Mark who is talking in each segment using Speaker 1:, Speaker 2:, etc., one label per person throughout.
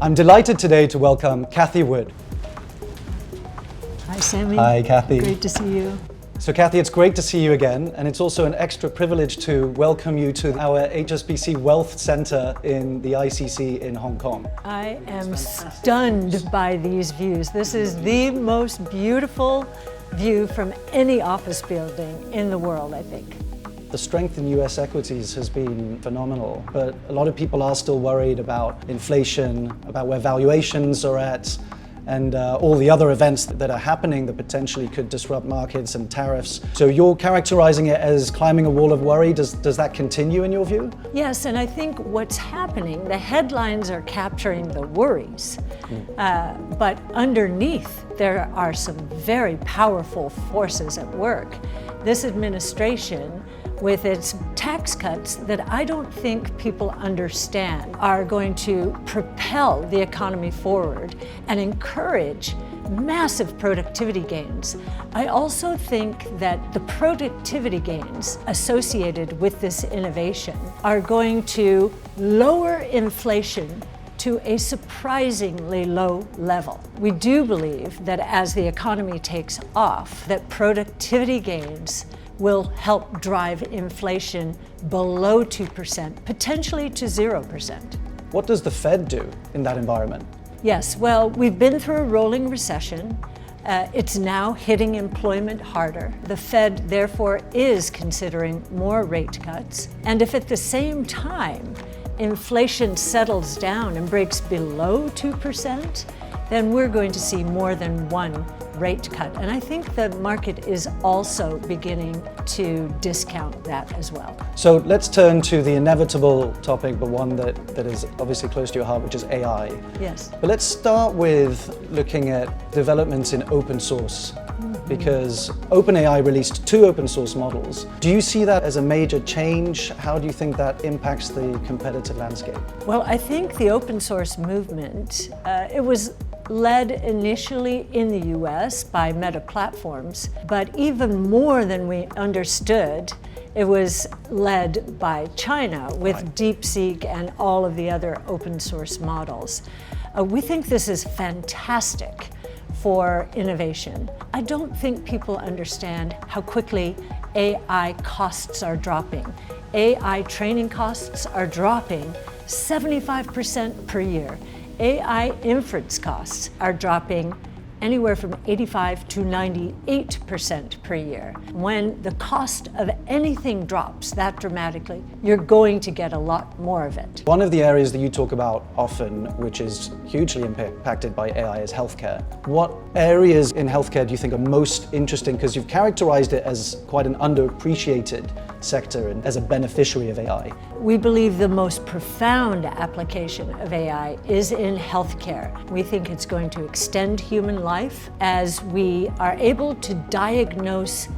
Speaker 1: I'm delighted today to welcome Cathie Wood.
Speaker 2: Hi, Sami.
Speaker 1: Hi, Cathie.
Speaker 2: Great to see you.
Speaker 1: So Cathie, it's great to see you again, and it's also an extra privilege to welcome you to our HSBC Wealth Center in the ICC in Hong Kong.
Speaker 2: I am stunned by these views. This is the most beautiful view from any office building in the world, I think.
Speaker 1: The strength in US equities has been phenomenal, but a lot of people are still worried about inflation, about where valuations are at, and all the other events that are happening that potentially could disrupt markets and tariffs. So you're characterizing it as climbing a wall of worry. Does that continue in your view?
Speaker 2: Yes, and I think what's happening, the headlines are capturing the worries, but underneath there are some very powerful forces at work. This administration, with its tax cuts that I don't think people understand, are going to propel the economy forward and encourage massive productivity gains. I also think that the productivity gains associated with this innovation are going to lower inflation to a surprisingly low level. We do believe that as the economy takes off, that productivity gains will help drive inflation below 2%, potentially to 0%.
Speaker 1: What does the Fed do in that environment?
Speaker 2: Yes, well, we've been through a rolling recession. It's now hitting employment harder. The Fed, therefore, is considering more rate cuts. And if at the same time inflation settles down and breaks below 2%, then we're going to see more than one rate cut. And I think the market is also beginning to discount that as well.
Speaker 1: So let's turn to the inevitable topic, but one that is obviously close to your heart, which is AI.
Speaker 2: Yes.
Speaker 1: But let's start with looking at developments in open source, because OpenAI released 2 open source models. Do you see that as a major change? How do you think that impacts the competitive landscape?
Speaker 2: Well, I think the open source movement, it was led initially in the US by Meta Platforms, but even more than we understood, it was led by China with DeepSeek and all of the other open source models. We think this is fantastic for innovation. I don't think people understand how quickly AI costs are dropping. AI training costs are dropping 75% per year. AI inference costs are dropping anywhere from 85 to 98% per year. When the cost of anything drops that dramatically, you're going to get a lot more of it.
Speaker 1: One of the areas that you talk about often, which is hugely impacted by AI, is healthcare. What areas in healthcare do you think are most interesting? Because you've characterized it as quite an underappreciated sector and as a beneficiary of AI.
Speaker 2: We believe the most profound application of AI is in healthcare. We think it's going to extend human life as we are able to diagnose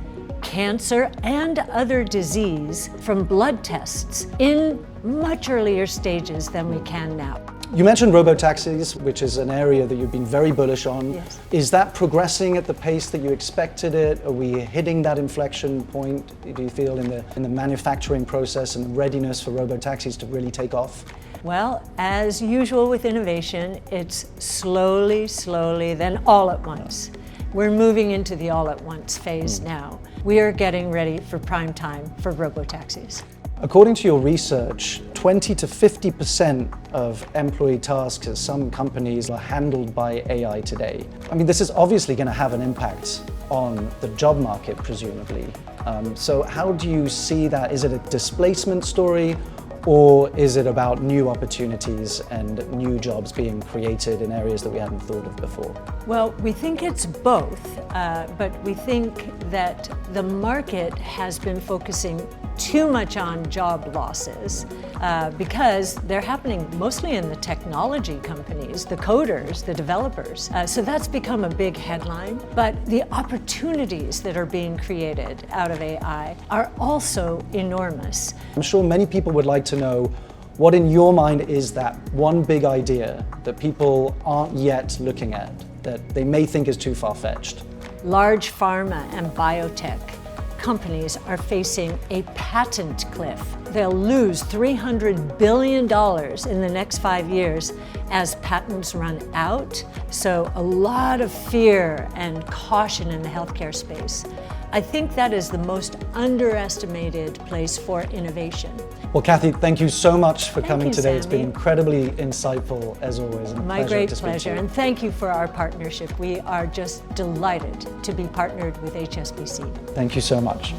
Speaker 2: cancer and other disease from blood tests in much earlier stages than we can now.
Speaker 1: You mentioned robotaxis, which is an area that you've been very bullish on.
Speaker 2: Yes.
Speaker 1: Is that progressing at the pace that you expected it? Are we hitting that inflection point, do you feel, in the manufacturing process and the readiness for robotaxis to really take off?
Speaker 2: Well, as usual with innovation, it's slowly, then all at once. We're moving into the all at once phase now. We are getting ready for prime time for robotaxis.
Speaker 1: According to your research, 20 to 50% of employee tasks at some companies are handled by AI today. I mean, this is obviously going to have an impact on the job market, presumably. So how do you see that? Is it a displacement story, or is it about new opportunities and new jobs being created in areas that we hadn't thought of before?
Speaker 2: Well, we think it's both, but we think that the market has been focusing too much on job losses because they're happening mostly in the technology companies, the coders, the developers. So that's become a big headline. But the opportunities that are being created out of AI are also enormous.
Speaker 1: I'm sure many people would like to know what in your mind is that one big idea that people aren't yet looking at, that they may think is too far-fetched.
Speaker 2: Large pharma and biotech companies are facing a patent cliff. They'll lose $300 billion in the next 5 years as patents run out. So a lot of fear and caution in the healthcare space. I think that is the most underestimated place for innovation.
Speaker 1: Well, Cathie, thank you so much for coming today.
Speaker 2: Sami.
Speaker 1: It's been incredibly insightful as always. And
Speaker 2: My great
Speaker 1: to speak to
Speaker 2: pleasure,
Speaker 1: you.
Speaker 2: and thank you for our partnership. We are just delighted to be partnered with HSBC.
Speaker 1: Thank you so much.